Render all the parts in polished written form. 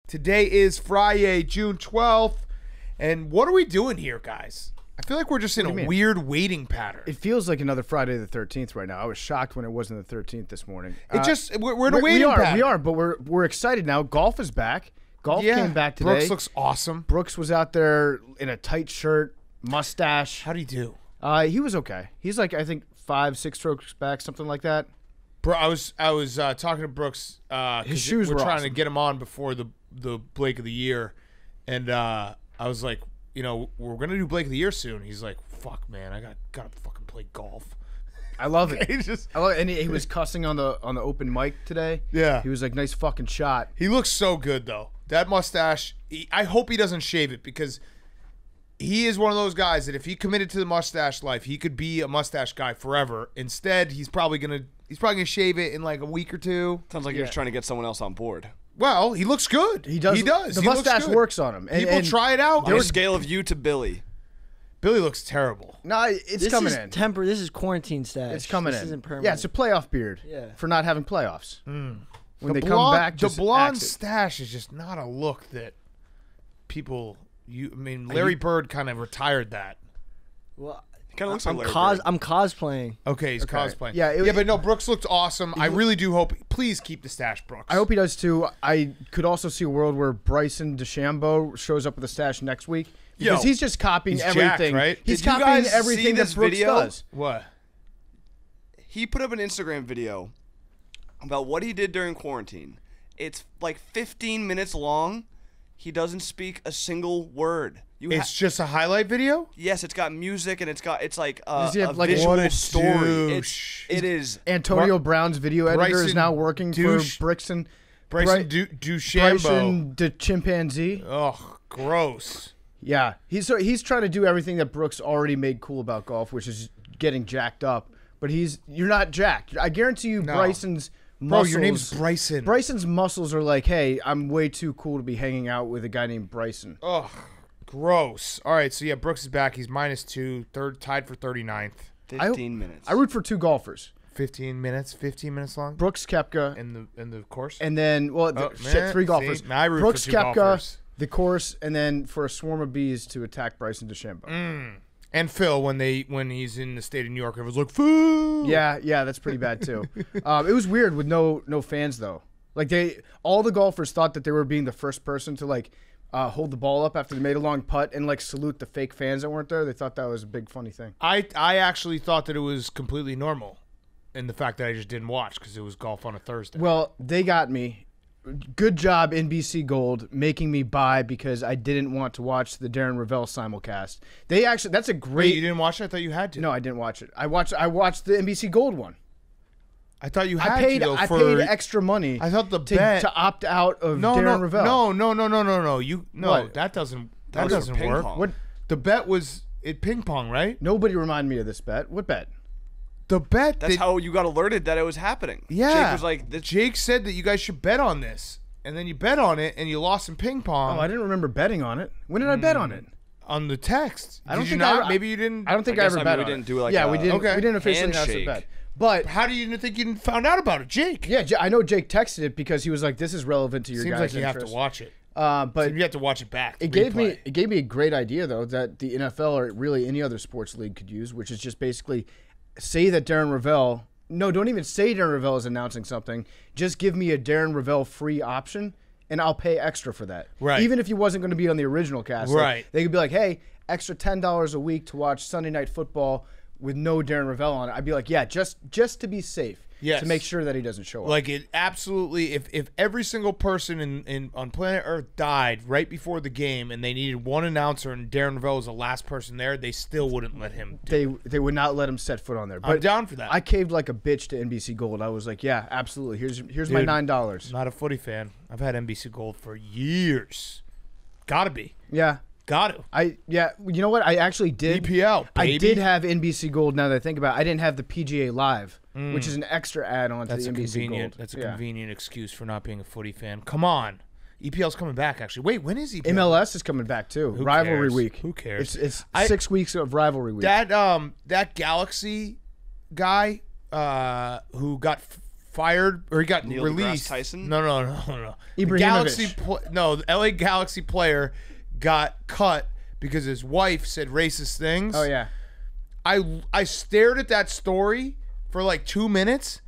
Today is Friday, June 12th. And what are we doing here, guys? I feel like we're just in a weird waiting pattern. It feels like another Friday the 13th right now. I was shocked when it wasn't the 13th this morning. We're in a waiting pattern. We are, but we're excited now. Golf is back. Golf came back today. Brooks looks awesome. Brooks was out there in a tight shirt, mustache. How'd he do? He was okay. He's like, I think 5-6 strokes back, something like that. Bro, I was talking to Brooks. His shoes we're were trying awesome. to get him on before the Blake of the Year, and I was like, we're gonna do Blake of the Year soon. He's like, fuck, man, I gotta fucking play golf. I love it. And he was cussing on the open mic today. Yeah, he was like, nice fucking shot. He looks so good though. That mustache. I hope he doesn't shave it because he is one of those guys that if he committed to the mustache life, he could be a mustache guy forever. Instead, he's probably gonna shave it in like a week or two. Sounds like you're trying to get someone else on board. Well, he looks good. He does. The mustache works on him. People try it out. On a scale of you to Billy. Billy looks terrible. No, it's coming in. This is quarantine stash. It's coming this in. Isn't permanent. Yeah, it's a playoff beard. Yeah. For not having playoffs. When they blonde, come back, the just blonde axe it. stash is just not a look that people. Larry Bird kind of retired that. Well, kind of looks like Larry Bird. I'm cosplaying. Okay, he's cosplaying. Yeah, but no, Brooks looked awesome. I really do hope. Please keep the stash, Brooks. I hope he does too. I could also see a world where Bryson DeChambeau shows up with a stash next week because he's just copying everything. Jacked, right? He's Did you copying guys everything see that this Brooks video? does. What? He put up an Instagram video about what he did during quarantine. It's like 15 minutes long. He doesn't speak a single word. It's just a highlight video? Yes, it's got music and it's like Does he have, a like, visual what a story. douche. It is. Antonio Brown's video editor is Bryson now working douche. for Bryson DeChambeau. Bryson the chimpanzee. Oh, gross. Yeah, he's trying to do everything that Brooks already made cool about golf, which is getting jacked up. But you're not jacked. I guarantee you, No. Bryson's Bro, muscles. your name's Bryson. Bryson's muscles are like, hey, I'm way too cool to be hanging out with a guy named Bryson. Ugh, gross. All right, so yeah, Brooks is back. He's -2, tied for 39th. 15 minutes. I root for two golfers. 15 minutes long. Brooks Koepka in the course. and then three golfers. See, now I root Brooks for two Koepka, golfers. the course, and then for a swarm of bees to attack Bryson DeChambeau. And Phil when he's in the state of New York, it was like, "Foo!" Yeah, that's pretty bad too. It was weird with no fans though. Like all the golfers thought that they were being the first person to hold the ball up after they made a long putt and salute the fake fans that weren't there. They thought that was a big funny thing. I actually thought that it was completely normal, in the fact that I just didn't watch because it was golf on a Thursday. Well, they got me. Good job, NBC Gold, making me buy because I didn't want to watch the Darren Rovell simulcast. That's a great. Wait, you didn't watch it? I thought you had to. No, I didn't watch it. I watched the NBC Gold one. I thought you had I paid to. extra money. I thought to opt out of Darren Rovell. No, What? that doesn't ping work. pong. What? The bet was ping pong, right? Nobody remind me of this bet. What bet? The bet. That's how you got alerted that it was happening. Yeah. Jake was like, Jake said that you guys should bet on this, and then you bet on it, and you lost in ping pong. Oh, I didn't remember betting on it. When did I bet on it? On the text. I don't Did you think not? I- Maybe you didn't. I don't think I I, guess, ever I bet mean, on we it. didn't do like yeah, a we didn't. okay. We didn't officially announce the handshake. bet. But How do you think you found out about it, Jake? yeah, I know Jake texted it because he was like, "This is relevant to your Seems guys' like you have interest." to watch it. But You have to watch it back. it gave me a great idea though that the NFL or really any other sports league could use, which is just basically say that Darren Rovell. No, don't even say Darren Rovell is announcing something. Just give me a Darren Rovell free option, and I'll pay extra for that. Right. Even if he wasn't going to be on the original cast. Right. They could be like, hey, extra $10 a week to watch Sunday Night Football with no Darren Rovell on it. I'd be like, yeah, just to be safe. Yes. To make sure that he doesn't show up. Like it absolutely. If every single person on planet Earth died right before the game, and they needed one announcer, and Darren Rovell was the last person there, they still wouldn't let him. They would not let him set foot on there. But I'm down for that. I caved like a bitch to NBC Gold. I was like, yeah, absolutely. Here's my $9. Not a footy fan. I've had NBC Gold for years. Gotta be. Yeah. Got to. You know what? I actually did. EPL, baby. I did have NBC Gold. Now that I think about it, I didn't have the PGA Live, which is an extra add-on to the NBC Gold. That's a convenient excuse for not being a footy fan. Come on. EPL's coming back, actually. Wait, when is EPL? MLS is coming back, too. Who Rivalry cares? week. Who cares? It's 6 weeks of Rivalry week. That Galaxy guy who got fired or he got Neil deGrasse released. Tyson? No. The Ibrahimovic. the LA Galaxy player got cut because his wife said racist things. Oh yeah. I stared at that story for like 2 minutes,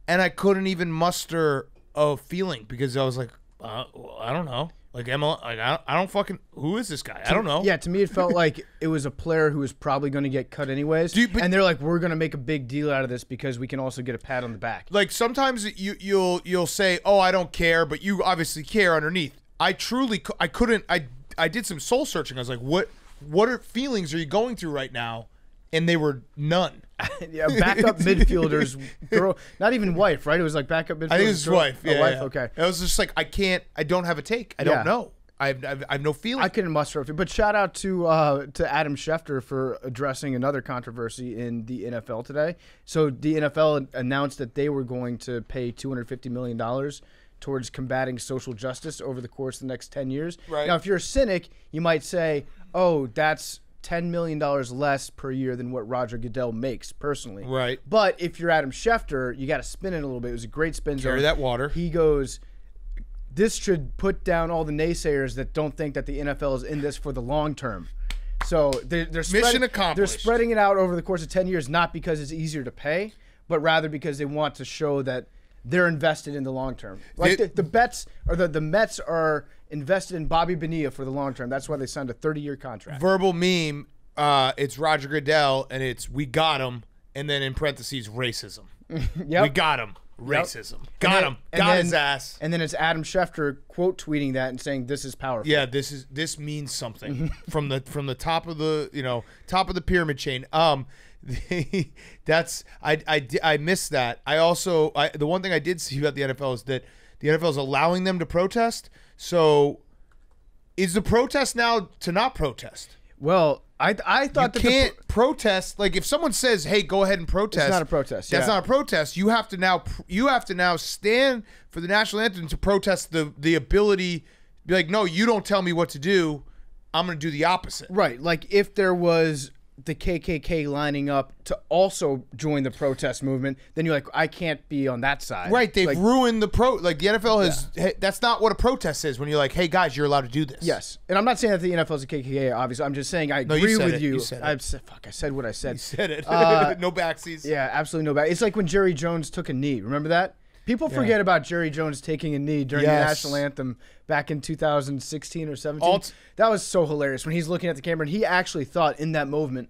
and I couldn't even muster a feeling because I was like, I don't know. Like Emma, like I don't fucking. Who is this guy? I don't know. Yeah, to me it felt like it was a player who was probably going to get cut anyways, and they're like, we're going to make a big deal out of this because we can also get a pat on the back. Like sometimes you'll say, oh, I don't care, but you obviously care underneath. I couldn't. I did some soul searching. I was like, what are feelings are you going through right now? And they were none. Yeah, backup midfielders, girl, not even wife, right? It was like backup midfielders. I think it was his wife. Yeah, wife. yeah. Okay. It was just like I don't have a take. I don't know. I have no feeling. I couldn't muster a feeling. But shout out to Adam Schefter for addressing another controversy in the NFL today. So the NFL announced that they were going to pay $250 million towards combating social justice over the course of the next 10 years. Right. Now, if you're a cynic, you might say, oh, that's $10 million less per year than what Roger Goodell makes personally. Right. But if you're Adam Schefter, you got to spin it a little bit. It was a great spin zone. Carry that water. He goes, this should put down all the naysayers that don't think that the NFL is in this for the long term. So they're Mission accomplished. They're spreading it out over the course of 10 years, not because it's easier to pay, but rather because they want to show that they're invested in the long term. Like the bets or the Mets are invested in Bobby Bonilla for the long term. That's why they signed a 30-year contract. Verbal meme. It's Roger Goodell, and it's we got him, and then in parentheses racism. Yep. We got him. Racism. Got him. Got his ass. And then it's Adam Schefter quote tweeting that and saying this is powerful. Yeah, this means something from the top of the top of the pyramid chain. That's I missed that. I also the one thing I did see about the NFL is that the NFL is allowing them to protest. So is the protest now to not protest? Well, I thought you can't protest. Like if someone says, "Hey, go ahead and protest," it's not a protest. That's not a protest. You have to now stand for the national anthem to protest the ability. Be like, no, you don't tell me what to do. I'm going to do the opposite. Right. Like if there was the KKK lining up to also join the protest movement, then you're like, I can't be on that side. Right. They've ruined the the NFL has. Hey, that's not what a protest is when you're like, hey guys, you're allowed to do this. Yes. And I'm not saying that the NFL is a KKK, obviously. I'm just saying I agree with you. I said what I said. You said it. No backsies. Yeah, absolutely no back. It's like when Jerry Jones took a knee. Remember that? People forget about Jerry Jones taking a knee during the national anthem back in 2016 or 17. That was so hilarious when he's looking at the camera and he actually thought in that moment,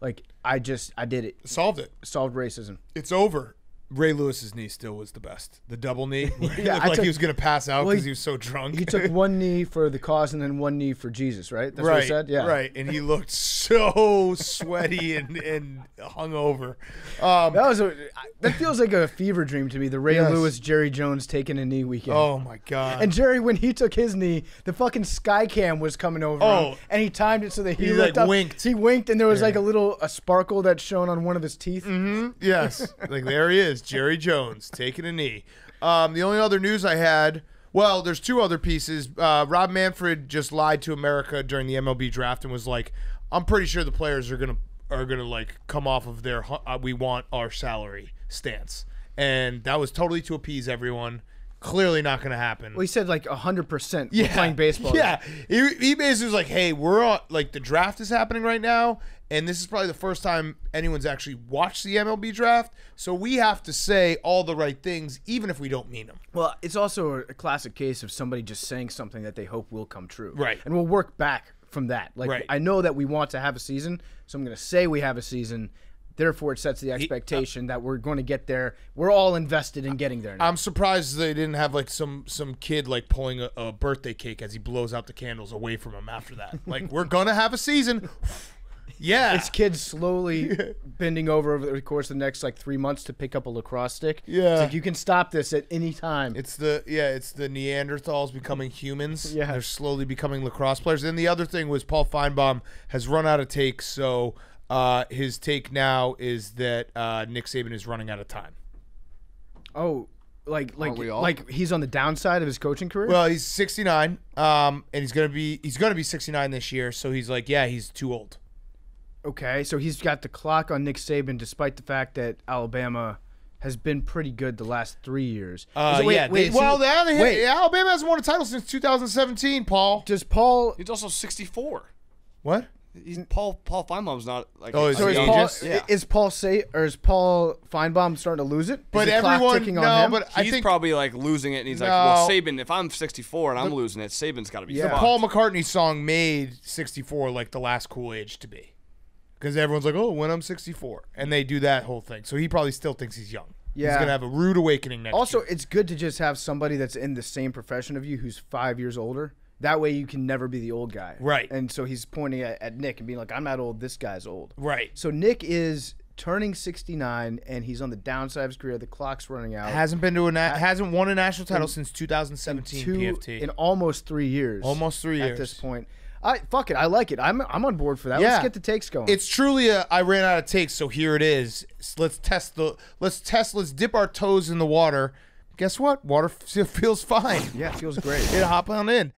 like, I did it. Solved it. Solved racism. It's over. Ray Lewis's knee still was the best. The double knee. Yeah, looked like he was going to pass out because he was so drunk. He took one knee for the cause and then one knee for Jesus, right? That's what he said? Yeah. Right. And he looked so sweaty and hungover. That feels like a fever dream to me, the Ray Lewis, Jerry Jones taking a knee weekend. Oh, my God. And Jerry, when he took his knee, the fucking sky cam was coming over him, and he timed it so that he looked up. Winked. He winked, and there was like a sparkle that shone on one of his teeth. Mm-hmm. Yes. Like, there he is, Jerry Jones, taking a knee. The only other news I had, well, there's two other pieces. Rob Manfred just lied to America during the MLB draft and was like, I'm pretty sure the players are gonna like come off of their we want our salary stance, and that was totally to appease everyone. Clearly not going to happen. Well, he said like 100% playing baseball. Yeah, he basically was like, hey, we're on, like the draft is happening right now, and this is probably the first time anyone's actually watched the MLB draft, so we have to say all the right things even if we don't mean them. Well, it's also a classic case of somebody just saying something that they hope will come true. Right. And we'll work back from that. Like, I know that we want to have a season, so I'm going to say we have a season. Therefore, it sets the expectation that we're going to get there. We're all invested in getting there now. I'm surprised they didn't have like some kid like pulling a birthday cake as he blows out the candles away from him after that. Like, we're going to have a season. Yeah. It's kids slowly bending over the course of the next like 3 months to pick up a lacrosse stick. Yeah. It's like you can stop this at any time. It's the Neanderthals becoming humans. Yeah. They're slowly becoming lacrosse players. And the other thing was Paul Feinbaum has run out of takes, so his take now is that Nick Saban is running out of time. Oh, like he's on the downside of his coaching career? Well, he's 69, and he's gonna be 69 this year. So he's like, yeah, he's too old. Okay, so he's got the clock on Nick Saban, despite the fact that Alabama has been pretty good the last 3 years. Alabama hasn't won a title since 2017, Paul. Does Paul? He's also 64. What? Paul Feinbaum's not like. Oh, So is Paul Feinbaum starting to lose it? But is the clock everyone, ticking no, on him? but I He's think probably like losing it, and he's like, No. "Well, Saban, if I'm 64 and I'm losing it, Saban's got to be." Yeah. fucked." Paul McCartney song made 64 like the last cool age to be, because everyone's like, "Oh, when I'm 64," and they do that whole thing. So he probably still thinks he's young. Yeah. He's gonna have a rude awakening next Also, year. it's good to just have somebody that's in the same profession of you who's 5 years older. That way you can never be the old guy. Right. And so he's pointing at Nick and being like, I'm not old, this guy's old. Right. So Nick is turning 69 and he's on the downside of his career. The clock's running out. Hasn't won a national title since 2017 PFT. In almost 3 years. Almost 3 years. At this point. Fuck it. I like it. I'm on board for that. Yeah. Let's get the takes going. It's truly I ran out of takes, so here it is. Let's dip our toes in the water. Guess what? Water feels fine. yeah, it feels great. Hop on in.